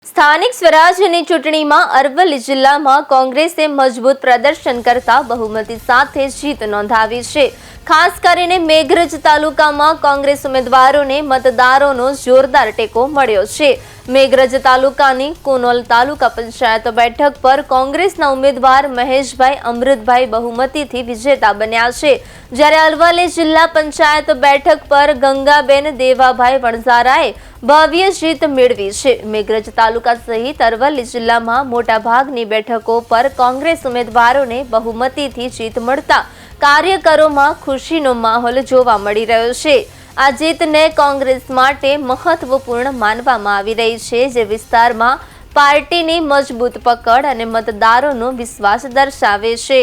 સ્થાનિક સ્વરાજ્યની ચૂંટણીમાં અરવલ્લી જિલ્લામાં કોંગ્રેસે મજબૂત પ્રદર્શન કરતા બહુમતી સાથે જીત નોંધાવી છે। ખાસ કરીને મેઘરજ તાલુકામાં કોંગ્રેસ ઉમેદવારોને મતદારોનો જોરદાર ટેકો મળ્યો છે। મેઘરજ તાલુકાની કુનોલ તાલુકા પંચાયત બેઠક પર કોંગ્રેસના ઉમેદવાર મહેશભાઈ અમૃતભાઈ બહુમતીથી વિજેતા બન્યા છે, જ્યારે અરવલ્લી જિલ્લા પંચાયત બેઠક પર ગંગાબેન દેવાભાઈ વણઝારાએ ભવ્ય જીત મેળવી છે। મેઘરજ તાલુકા સહિત અરવલ્લી જિલ્લામાં મોટાભાગની બેઠકો પર કોંગ્રેસ ઉમેદવારોને બહુમતીથી જીત મળતા કાર્યકરોમાં ખુશીનો માહોલ જોવા મળી રહ્યો છે। આ જીતને કોંગ્રેસ માટે મહત્વપૂર્ણ માનવામાં આવી રહી છે, જે વિસ્તારમાં પાર્ટીની મજબૂત પકડ અને મતદારોનો વિશ્વાસ દર્શાવે છે।